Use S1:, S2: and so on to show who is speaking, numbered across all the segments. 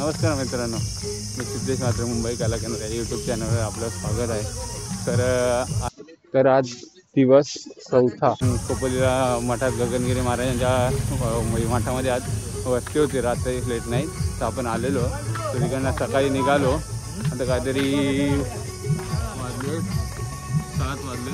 S1: नमस्कार मित्रांनो, मी सिद्धेश मात्र मुंबई कला केंद्र या यूट्यूब चॅनलवर आपलं स्वागत आहे. तर आज दिवस 4था खोपोलीला मठात गगनगिरी महाराजांच्या मठामध्ये आज वस्ती होती. रात्री लेट नाईट तर आपण आलेलो. तर तिकडनं सकाळी निघालो. आता काहीतरी वाजले 7 वाजले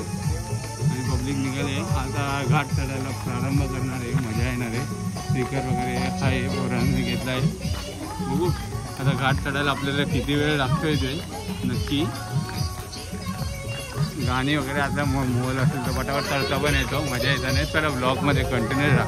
S1: तरी पब्लिक निघाले. आता घाट चढायला प्रारंभ करणार आहे. मजा येणार आहे. स्पीकर वगैरे आहे, पोरांनी घेतला आहे. बघू आता घाट चढायला आपल्याला किती वेळ लागतोय ते नक्की. गाणी वगैरे आता मोबाईल असेल तर पटापट चढता पण येतो, मजा येता नाही. चला ब्लॉगमध्ये कंटिन्यू राहा.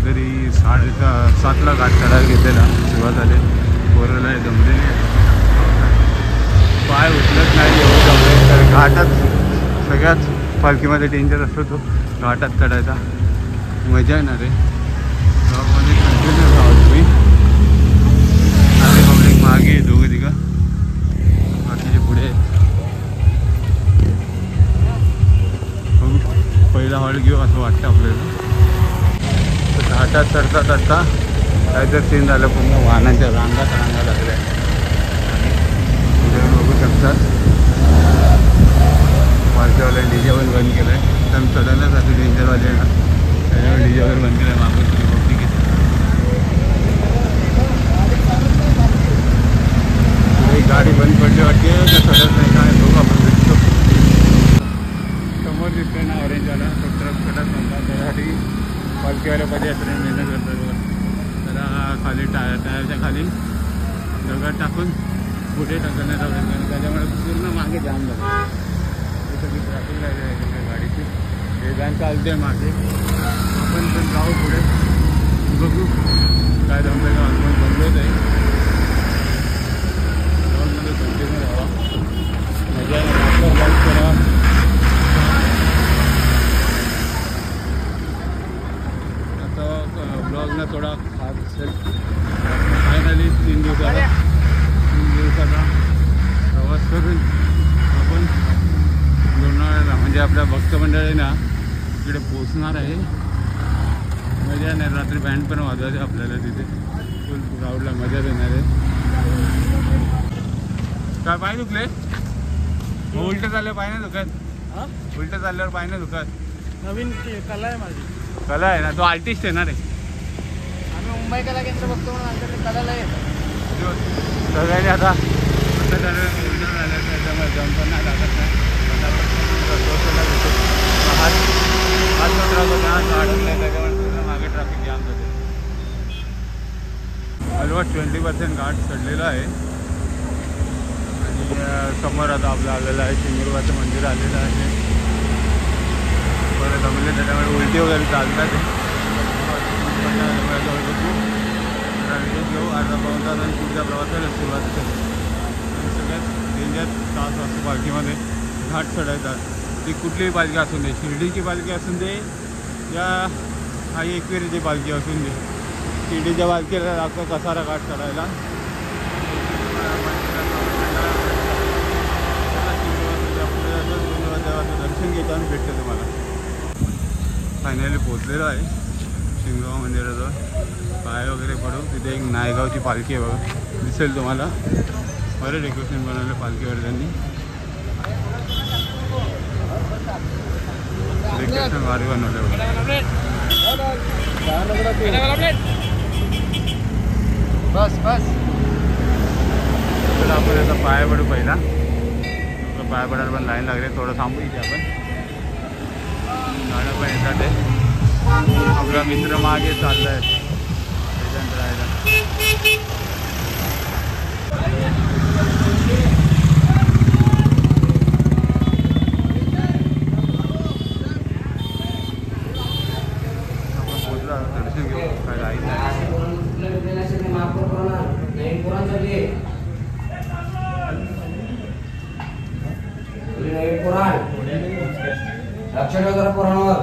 S1: तरी 7:30ला घाट चढायला घेतलेला. सुरुवात झाली. पोराला जमले नाही, पाय उचलत नाही. एवढं जमले तर घाटात सगळ्यात पालखीमध्ये डेंजर असतो तो घाटात चढायचा. मजा येणार आहे. ब्लॉगमध्ये कंटिन्यू राहा तुम्ही. आणि पब्लिक मागे दोघं तिघं, बाकीचे पुढे. पहिला हॉल घेऊ असं वाटतं आपल्याला. घाटात चढता चढता काहीतरी सीन झालं. पूर्ण वाहनांच्या रांगा लागल्या आणि पुढे बघू शकतात पालखीवाल्या डीजे पण बंद केलं आहे. कारण चढवण्यासाठी डेंजरवाले ना, त्याच्यामुळे डीजे वगैरे बंद केलं आहे. मागून तुम्ही बघते की पुढे गाडी बंद पडली वाटते तर चढत नाही. काय लोक आपण भेटतो. समोर दिसतोय ना ऑरेंजवाला तो ट्रक चढत नव्हता. त्यासाठी पालखीवाल्या पदयात्रेने मेहनत करतात. त्याला खाली टायरच्या खाली दगड टाकून पुढे ढकलण्याचा प्रयत्न. त्याच्यामुळे पूर्ण मागे जाम झालं. ते सगळी ट्रॅफिक लागली आहे गाडीची. वेगान चालते मागे. आपण पण जाऊ पुढे, बघू काय जमलं का. आपण बंदच आहे. रोडमध्ये कंटिन्यू राहावा. मजा वॉक करा. ब्लॉगला थोडा खास असेल. फायनली 3 दिवसाचा प्रवास करून आपण लोणावळ्याला म्हणजे आपल्या भक्त मंडळी ना तिकडे पोचणार आहे. मजा नाही. रात्री बँड पण वाजवायचे आपल्याला तिथे. फुल क्राऊडला मजा देणार आहे. काय पाय दुखले? उलटं चाललं पाय नाही दुखत? उलटं चालल्यावर पाय नाही दुखत?
S2: नवीन कला आहे माझी.
S1: कला आहे ना, तो आर्टिस्ट आहे ना रे.
S2: आम्ही मुंबई कला केंद्र बघतो म्हणून आमच्याकडे कलाला येतो.
S1: सगळ्यांनी आता ओरिजिनल झालं त्याच्यामुळे जंप नाही लागत नाही. त्याच्यामुळे मागे ट्रॅफिक जाम होते. ऑलमोस्ट 20% घाट चढलेला आहे. आणि समोर आता आपलं आलेलं आहे सिंगुरबाचं मंदिर आलेलं आहे. बरं जमले त्याच्यामुळे उलटी वगैरे चालतात. घेऊ अर्धा पाऊण तास आणि पुढच्या प्रवासाला सुरुवात करू. आणि सगळ्यात डेंजर तास असतो पालखीमध्ये घाट चढायचा. ती कुठलीही पालखी असून दे, शिर्डीची पालखी असून दे या आई एकविरीची पालखी असून दे. शिर्डीच्या पालखीला लागतो कसारा घाट चढायला. देवाचं दर्शन घेताना भेटतं तुम्हाला. फायनली पोचलेलो आहे शिंगगाव मंदिराजवळ. पाय वगैरे पडू. तिथे एक नायगावची पालखी आहे बघा, दिसेल तुम्हाला. बरं डेकोरेशन बनवलं पालखीवर त्यांनी. डेकोरेशन भारी बनवलं बघा.
S2: बस बस.
S1: तर आपण याचा पाय पडू पहिला. पाय पडायला पण लाईन लागले. थोडं थांबू इथे आपण. गाणं पण येतात आहे. आपला मित्र मागे चालला आहे राहायला. काहीच नाही.
S2: लक्ष ठेव जरा पोरांवर.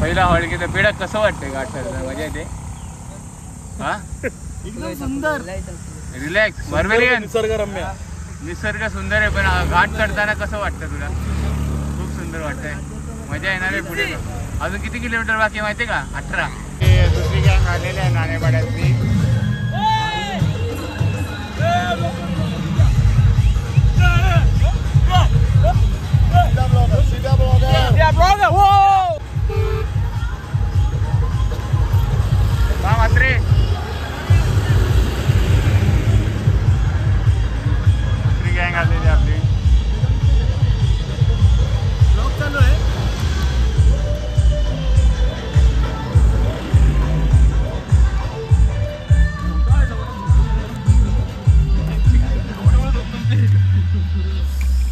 S1: पहिला हॉळकीचं पेढा कसं वाटतंय घाट चढताना? मजा येते हा?
S2: एकदम सुंदर.
S1: Relax barbarian.
S2: निसर्गरम्य.
S1: निसर्ग सुंदर आहे, पण घाट चढताना कसं वाटतं तुला? खूप सुंदर वाटतंय, मजा येणार आहे पुढे. अजून किती किलोमीटर बाकी माहिती आहे का? 18. दुसरी गँग आलेली आहे नाणेपाड्यातली. मात्रे दुसरी गँग आलेली आपली.
S2: ब्लॉग चालू आहे.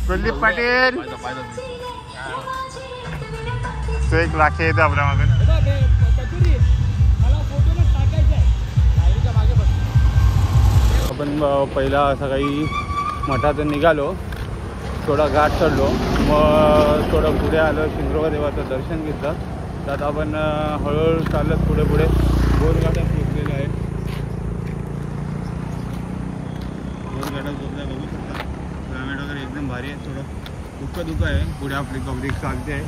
S1: कुलदीप पाटील तो एक लाखे येतो आपल्या मागून. आपण पहिला सकाळी मठातून निघालो, थोडा घाट चढलो, मग थोडं पुढे आलो, शिंगरोबा देवाचं दर्शन घेतलं. त्यात आपण हळूहळू चालत पुढे पुढे बोरघाटात पोचलेलं आहे. बोरघाटात पोचल्या बघू शकता, क्लायमेट वगैरे एकदम भारी आहे. थोडं दुःख आहे, पुढे आपली पब्लिक चालते आहे.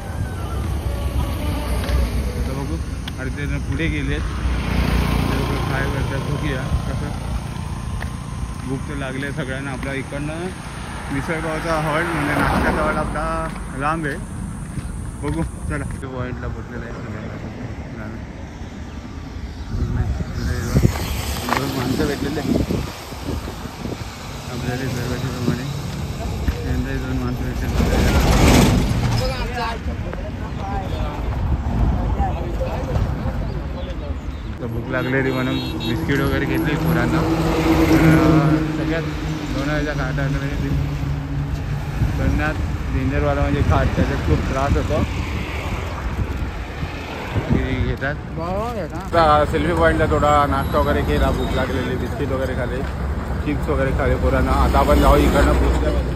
S1: आता बघू अरे ते पुढे गेलेत, काय करतात बघूया. कसं भूक तर लागले सगळ्यांना. आपल्या इकडनं मिसळपावचा हॉल म्हणजे नाश्त्याचा हॉल आपला लांब आहे. बघू चला. तो पॉईंटला पोचलेला आहे सगळ्यांना. दोन माणसं भेटलेले आपल्याला दरवाजेप्रमाणे. त्यांनाही दोन माणसं भेटलेले. भूक लागलेली म्हणून बिस्किट वगैरे घेतली पोरांना. सगळ्यात लोणावळ्याच्या घाटाकडे सगळ्यात डेंजरवाला म्हणजे घाट, त्याच्यात खूप त्रास होतो. घेतात सेल्फी पॉईंटला थोडा नाश्ता वगैरे केला, भूक लागलेली, बिस्किट वगैरे खाले, चिप्स वगैरे खाले पोरांना. आता आपण जाऊ इकडनं पोचल्यामध्ये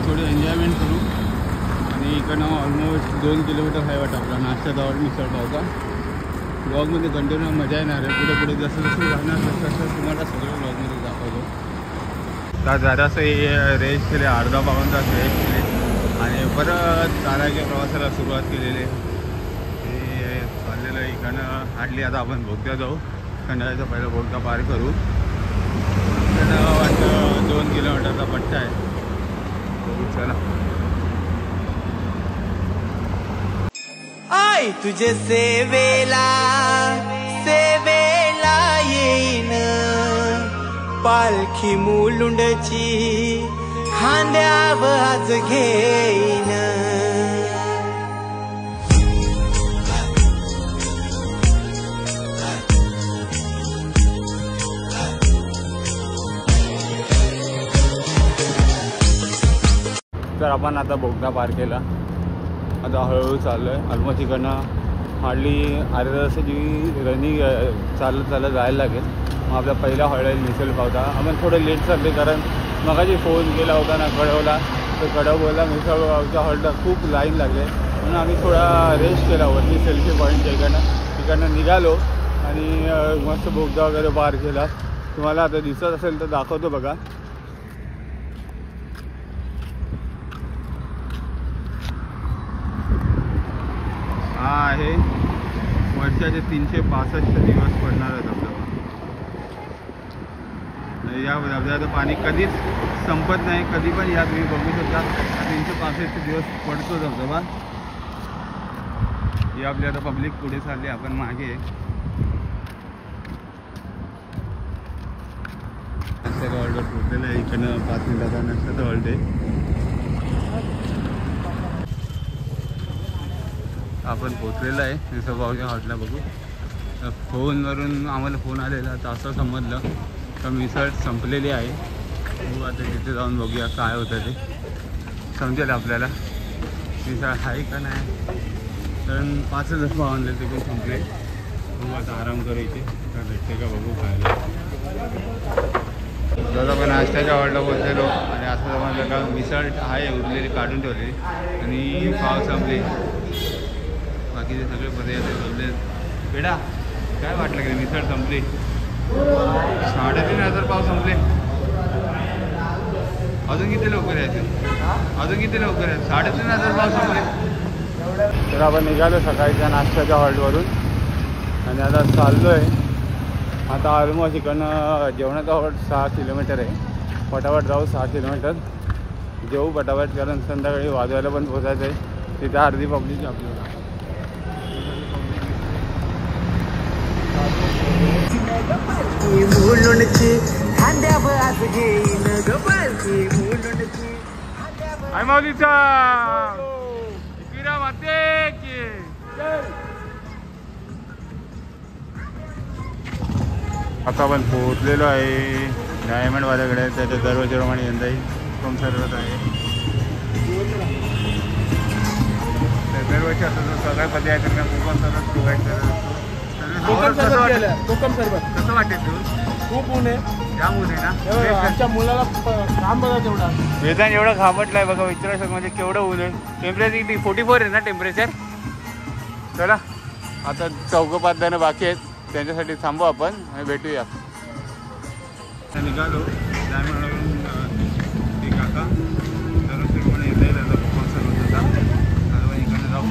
S1: थोडी एन्जॉयमेंट करू. आणि इकडनं ऑलमोस्ट 2 किलोमीटर आहे वाटतं आपला नाश्त्याचा हॉल मिसळपावचा. ब्लॉगमध्ये कंटिन्यू मजा येणार आहे. पुढे पुढे जसं जसं राहणार तसं तुम्हाला सगळं ब्लॉगमध्ये दाखवतो. तर जरासं रेस्ट केले, अर्धा पाऊण तास रेस्ट केले आणि परत चालायच्या प्रवासाला सुरुवात केलेली आहे. हे चाललेलं आहे इकडनं. हार्डली आता आपण बोगद्या जाऊ, खंडाळ्याचा पहिला बोगदा पार करू. इकडनं वाटतं 2 किलोमीटरचा पट्टा आहे. चला.
S3: आई तुझे सेवेला येईन, पालखी मुलुंडची खांद्यावर आज घेईन.
S1: तर आपण आता बोगदा पार केला. आता हळूहळू चाललो आहे. ऑलमोस्ट इकडनं हार्डली अर्ध्या तासाची रनिंग चालत जायला लागेल. मग आपला पहिला हॉल आहे मिसळपावचा. आपण थोडं लेट चालले कारण मगाशी फोन केला होता ना कळवला, तर कळवला मिसळपावच्या हॉलला खूप लाईन लागले म्हणून आम्ही थोडा रेस्ट केला वरती सेल्फी पॉईंटच्या इकडनं निघालो आणि मस्त बोगदा वगैरे पार केला. तुम्हाला आता दिसत असेल तर दाखवतो बघा. हा आहे वर्षाचे 365 दिवस पडणारा धबधबा. या धबधब्याचं पाणी कधीच संपत नाही, कधी पण या तुम्ही बघू शकता. 365 दिवस पडतो धबधबा. ही आपली आता पब्लिक पुढे चालली, आपण मागे. नाश्त्याचा ऑर्डर पोचलेला आहे. इकडनं 5 मिनिटाचा नाश्त्याचा ऑर्डर आहे. आपण पोचलेलो आहे निसोबाच्या हॉटला बघू. फोनवरून आम्हाला फोन आलेला तर असं समजलं तर मिसळ संपलेली आहे. बघू आता तिथे जाऊन बघूया काय होतं ते समजेल आपल्याला मिसळ आहे का नाही. कारण 5च पाव आणले ते पण संपले. बघू आता आराम करायचे का भेटते का बघू खायला. दादा पण नाश्त्याच्या हॉटला पोचलेलो आणि असं समजलं का मिसळ आहे उरलेली काढून ठेवलेली आणि पाव संपले. बाकीचे सगळे पर्याय संपले. बेडा काय वाटलं की मिसळ संपली. 3,500 पाव संपले. अजून किती लवकर यायचे अजून किती लवकर आहे. 3,500 पाव संपले. तर आपण निघालो सकाळच्या नाश्त्याच्या हॉल्टवरून आणि आता चाललो आहे. आता ऑलमोस्ट इकडनं जेवणाचा हॉल्ट 6 किलोमीटर आहे. फटाफट जाऊ 6 किलोमीटर जेवू फटाफट कारण संध्याकाळी वाजवायला पण पोचायचं आहे. तिथे अर्धी पब्लिक आपल्याला हाय माऊलीचा एकविरा माते की आता आपण पोहोचलेलो आहे डायमंडवाल्याकडे. त्याच्या दरवाजेप्रमाणे यंदाही कोकम सरबत आहे. दरवर्षी आता सगळ्या पदी आहे तर कोकम सरबत प्रोव्हाइड करत असतो.
S2: कोकम सरबत
S1: कसं वाटेल तू.
S2: खूप ऊन आहे.
S1: जाम ऊन आहे ना.
S2: आमच्या मुलाला काम बघा तेवढा.
S1: वेदांत एवढं घाबरलाय बघा विचारू म्हणजे केवढं ऊन आहे. टेम्परेचर 44 आहे ना टेम्परेचर. चला आता 4-5 जण बाकी आहेत त्यांच्यासाठी थांबू आपण आणि भेटूया. निघालो डायमंडवरून ते काका दररोजप्रमाणे येता येईल आता कोकम सरबत होता. इकडे जाऊ.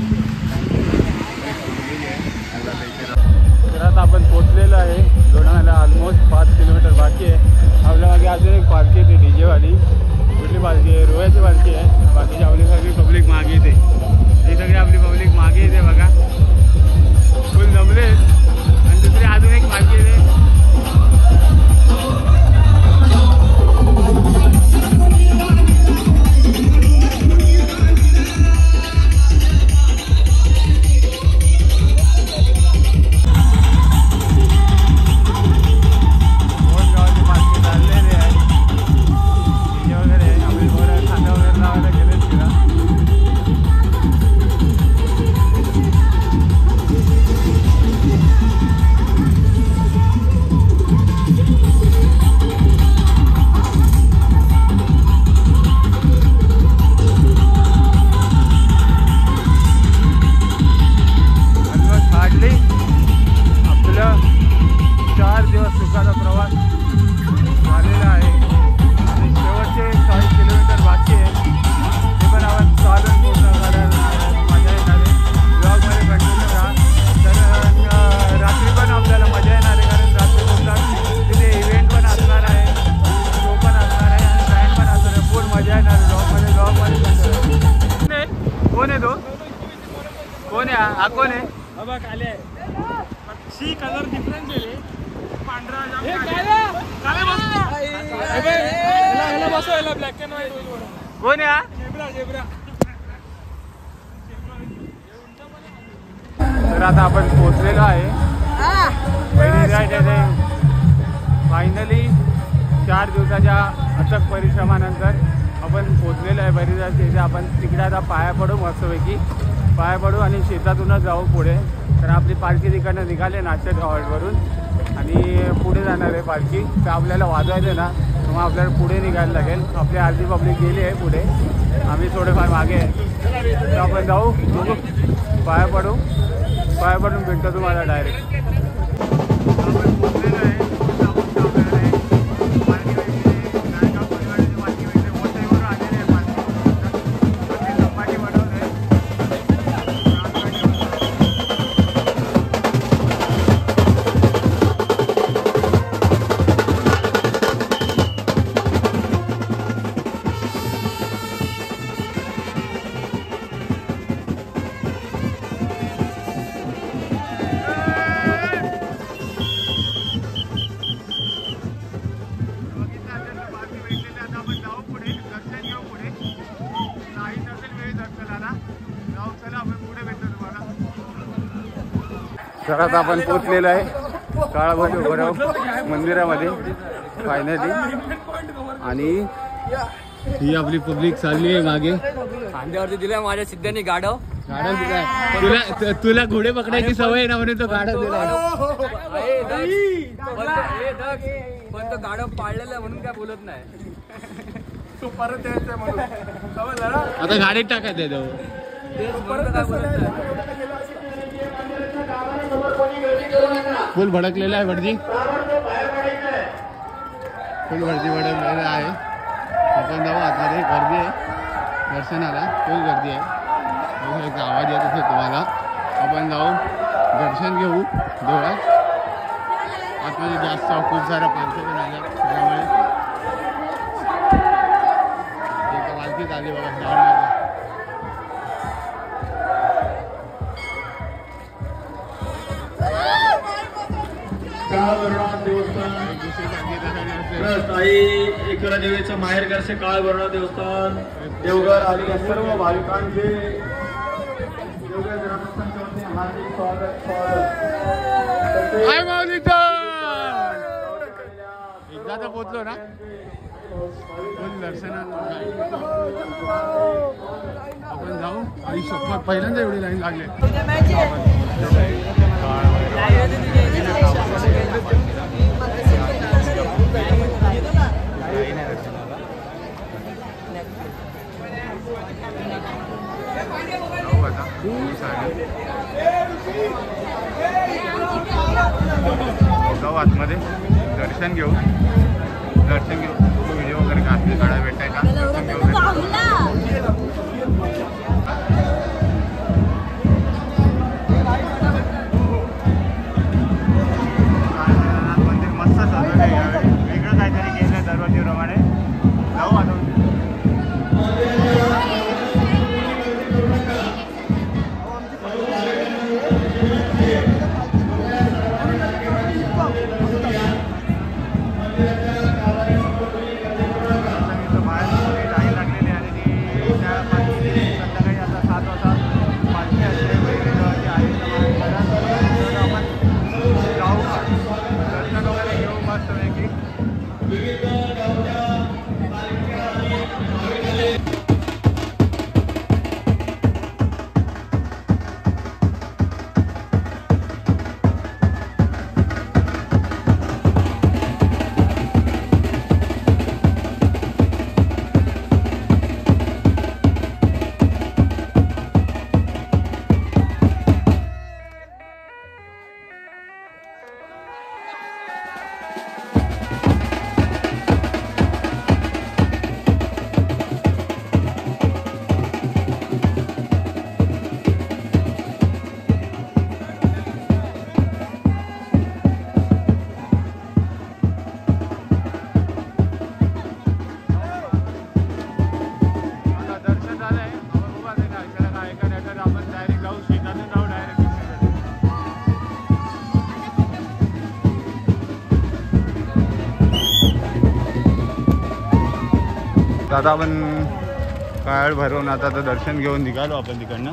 S1: तर आता आपण पोचलेलो आहे लोणावळ्याला. ऑलमोस्ट 5 किलोमीटर बाकी आहे. आपल्या मागे अजून एक पालखी येते डीजेवाली. कुठली पालखी आहे. रोह्याची पालखी आहे. बाकीची आपली सगळी पब्लिक मागे येते. ही सगळी आपली पब्लिक मागे येते बघा फुल जमले. आणि दुसरी अजून एक पालखी येते. कोण आहे हा. कोण आहे
S2: बाबा काले शी कलर डिफरंट आहे. पांढरा बसवायला ब्लॅक अँड व्हाईट.
S1: कोण आहे हा.
S2: झेब्रा.
S1: तर आता आपण पोहोचलेलो आहे फायनली 4 दिवसाच्या अथक परिश्रमानंतर आपण पोहोचलेलो आहे बहिरीराज. तिथे आपण तिकडे आता पाया पडू मस्तपैकी पाया पडू आणि शेतातूनच जाऊ पुढे. तर आपली पालखी तिकडनं निघाली नाश्त्याच्या हॉल्टवरून आणि पुढे जाणार आहे पालखी. तर आपल्याला वाजवायचं ना तर मग आपल्याला पुढे निघायला लागेल. आपली अर्धी पब्लिक गेली आहे पुढे. आम्ही थोडेफार मागे आहे. तर आपण जाऊ बघू पाया पडून भेटतो तुम्हाला डायरेक्ट. आपण पोचलेलो आहे. चला आपण पुढे भेटतो तुम्हाला. तर आता आपण पोचलेलो आहे काळभैरव मंदिरामध्ये फायनली. आणि ही आपली पब्लिक चालली आहे मागे.
S2: खांद्यावरती दिलाय माझ्या सिद्धांनी गाडव.
S1: गाडव दिलाय तुला घोडे पकडायची सवय आहे ना म्हणून तो गाडव दिलाय.
S2: पण तो गाडव पाळलेला आहे म्हणून काय बोलत नाही. तू परत यायचं म्हणून
S1: आता गाडीत टाकायचं तो. फुल भडकलेला आहे भटजी. फुल भडकलेला आहे. आपण जाऊ आतमध्ये. गर्दी आहे दर्शनाला. फुल गर्दी आहे. एक आवाज येत असेल तुम्हाला. आपण जाऊन दर्शन घेऊ देवळात. आतमध्ये जास्त खूप साऱ्या पालख्या पण आल्या त्यामुळे एक पालखीच आली बघा श्रावणामध्ये.
S4: एकरा देवीचं माहेरघरचे काळभैरव देवस्थान देवघर आली सर्व भाविकांचे देवघर ग्रामस्थान करते हार्दिक स्वागत.
S1: एकदा तर पोचलो ना दर्शनाला. आपण जाऊ. आणि शपथ पहिल्यांदा एवढी लाईन लागली. जाऊ आतमध्ये दर्शन घेऊ. व्हिडिओ वगैरे काढले काढा भेटाय का दर्शन घेऊ. मंदिर मस्त चालू आहे यावेळी. वेगळं काहीतरी केलं दरवर्षीप्रमाणे. जाऊ आता. आता आपण काळभैरव आता दर्शन घेऊन निघालो आपण तिकडनं.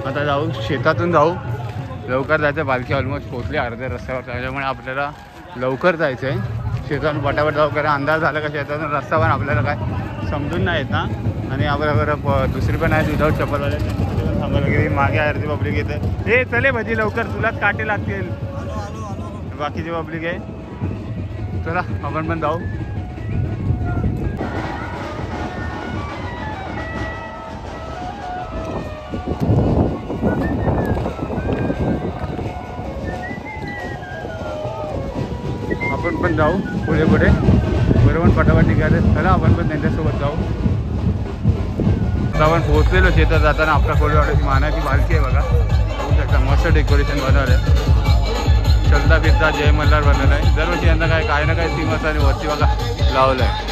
S1: आता जाऊ शेतातून जाऊ. लवकर जायचं. पालखी ऑलमोस्ट पोचली अर्ध्या रस्त्यावर. त्याच्यामुळे आपल्याला लवकर जायचं आहे. शेतातून पटापट जाऊ. कारण अंदाज झाला का शेतातून रस्ता पण आपल्याला काय समजून नाही येत ना. आणि आपल्याला दुसरी पण आहे विदाऊट चप्पलवाले पण थांबायला गेली. मागे अर्धी पब्लिक येते. हे चले भजी लवकर तुलाच काटे लागतील. बाकीची पब्लिक आहे. चला आपण पण जाऊ. आपण पण जाऊ पुढे बरोबर पटापट निघाले. चला आपण पण त्यांच्यासोबत जाऊ. आता आपण पोहोचलेलो शेतात जाताना आपल्या कोळीवाड्याची मानाची पालखी आहे बघा. बघू शकता मस्त डेकोरेशन बनवलं आहे. चलता फिरता जय मल्हार बनवलं आहे. दरवर्षी यांना काय ना काय थीम असं आणि वरती बघा लावलं आहे.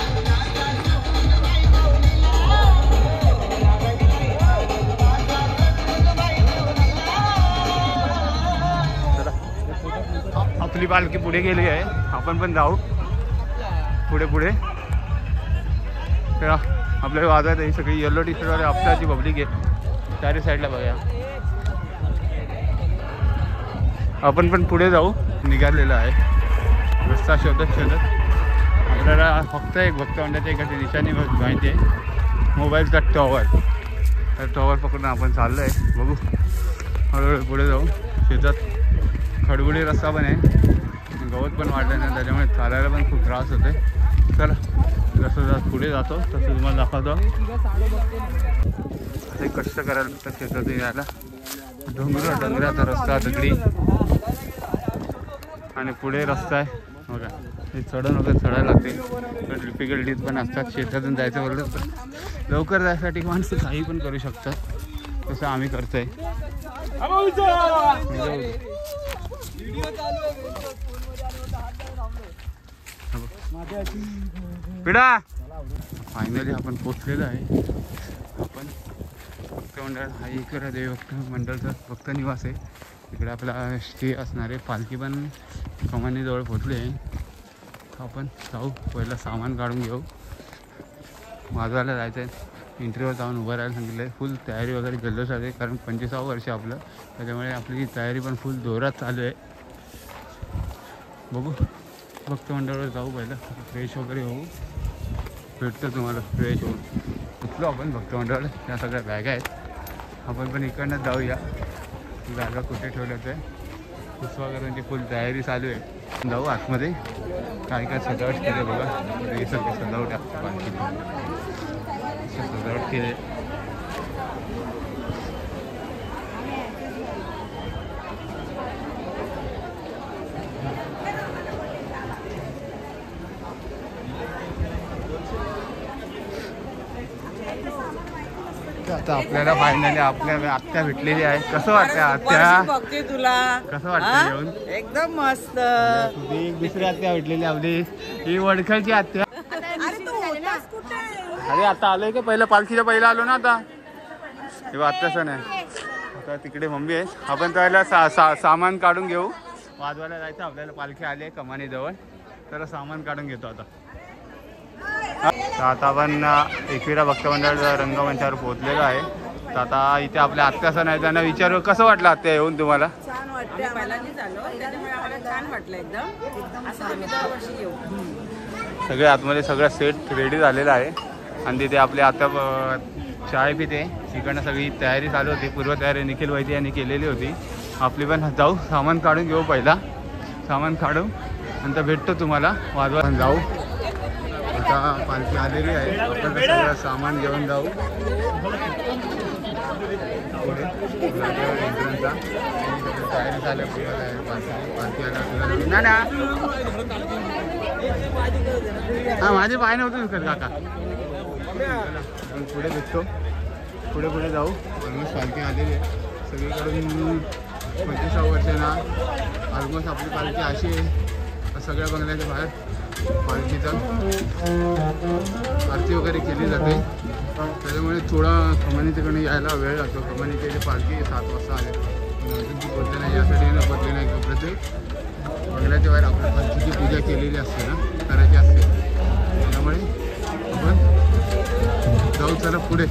S1: आपली पालखी पुढे गेली आहे. आपण पण जाऊ पुढे. तर आपल्याला वाजवायचं ही सगळी येलो टी शर्टवाले आपल्याची पब्लिक आहे. चारी साईडला बघा. आपण पण पुढे जाऊ निघालेलं आहे रस्ता शोधत शोधत आपल्याला फक्त एक भक्तमंडळाच्या एखादी निशाणी माहिती आहे मोबाईलचा टॉवर तर टॉवर पकडून आपण चाललो आहे बघू हळूहळू पुढे जाऊ शेतात खडबुडी रस्ता पण आहे गवत पण वाढलं नाही त्याच्यामुळे चालायला पण खूप त्रास होते चला जसं पुढे जातो तसं तुम्हाला दाखवतो असे कष्ट करायला लागतात शेतात यायला डोंगराचा रस्ता दगडी आणि पुढे रस्ता आहे बघा हे चढून वगैरे चढायला लागते डिफिकल्टीज पण असतात शेतातून जायचं बोललं तर लवकर जायसाठी माणसं काही पण करू शकतात तसं आम्ही करतोय पिढा फायनली आपण पोचलेलो आहे आपण भक्त मंडळ हा इकडे देव भक्त मंडळचा भक्त निवास आहे इकडे आपला स्टे असणार आहे पालखी पण कमानीजवळ पोचली आहे आपण जाऊ पहिलं सामान काढून घेऊ वाजवायला जायचं आहे इंटरव्ह्यूवर जाऊन उभं राहायला सांगितलं आहे फुल तयारी वगैरे जल्लोष आहे कारण 25वा वर्ष आपलं त्याच्यामुळे आपली तयारी पण फुल जोरात चालू आहे बघू भक्त मंडळावर जाऊ पहिलं फ्रेश वगैरे होऊ भेटतं तुम्हाला फ्रेश होऊन उठलो आपण भक्त मंडळाला त्या सगळ्या बॅगा आहेत आपण पण इकडनं जाऊया जागा कुठे ठेवलं ते पुष्पाकरांची फुल तयारी चालू आहे जाऊ आतमध्ये काय काय सजावट केली बघा हे सगळं सजावट आहे बाकी सजावट केली आता आपल्याला फायनली आपल्या आत्या भेटलेली आहे कसं वाटतं आत्या
S5: बघते तुला
S1: कसं वाटतं येऊन
S5: एकदम मस्त
S1: तुझी एक दुसरी आत्या भेटलेली आपली ही वडखळची आत्या अरे आता आलोय का पहिलं पालखीच्या पहिला आलो ना आता तेव्हा आत्ताच नाही आता तिकडे मम्मी आहे आपण त्याला सामान काढून घेऊ वाजवायला जायचं आपल्याला पालखी आली आहे कमानीजवळ तर सामान काढून घेतो आता तर आता आपण 21 भक्त मंडळ रंगमंचावर पोहोचलेलो आहे तर आता इथे आपल्या आत्याचं नाही त्यांना विचारू कसं वाटलं आत्या येऊन तुम्हाला
S5: छान वाटते पहिल्यांदाच आलो त्याच्यामुळे आम्हाला छान वाटलं एकदम असं आम्ही दरवर्षी येऊ
S1: सगळे आतमध्ये सगळं सेट रेडी झालेलं आहे आणि तिथे आपले आता चाय पिते इकडनं सगळी तयारी चालू होती पूर्वतयारी निखिल वैद्य यांनी केलेली होती आपली पण जाऊ सामान काढून घेऊ पहिला सामान काढू नंतर भेटतो तुम्हाला वाजवा जाऊ आता पालखी आलेली आहे आपण सगळं सामान घेऊन जाऊ पुढे एंट्रन्सचा तयारी झाली पालखी आला ना हां माझे पाय नव्हते दुखत काका आपण पुढे भेटतो पुढे पुढे जाऊ ऑलमोस्ट पालखी आलेली आहे सगळीकडून 25 वर्षांना ऑलमोस्ट आपली पालखी अशी आहे सगळ्या बंगल्याच्या बाहेर पालखीचा आरती वगैरे केली जाते त्याच्यामुळे थोडा कमानीच्याकडे यायला वेळ लागतो कमानीची पालखी 7 वाजता आले अजून ती पोचले नाही यासाठी न पोचले नाही तो प्रत्येक बंगल्याच्या बाहेर आपल्या पालखीची पूजा केलेली असते ना करायची असते त्याच्यामुळे आपण जाऊ चला पुढे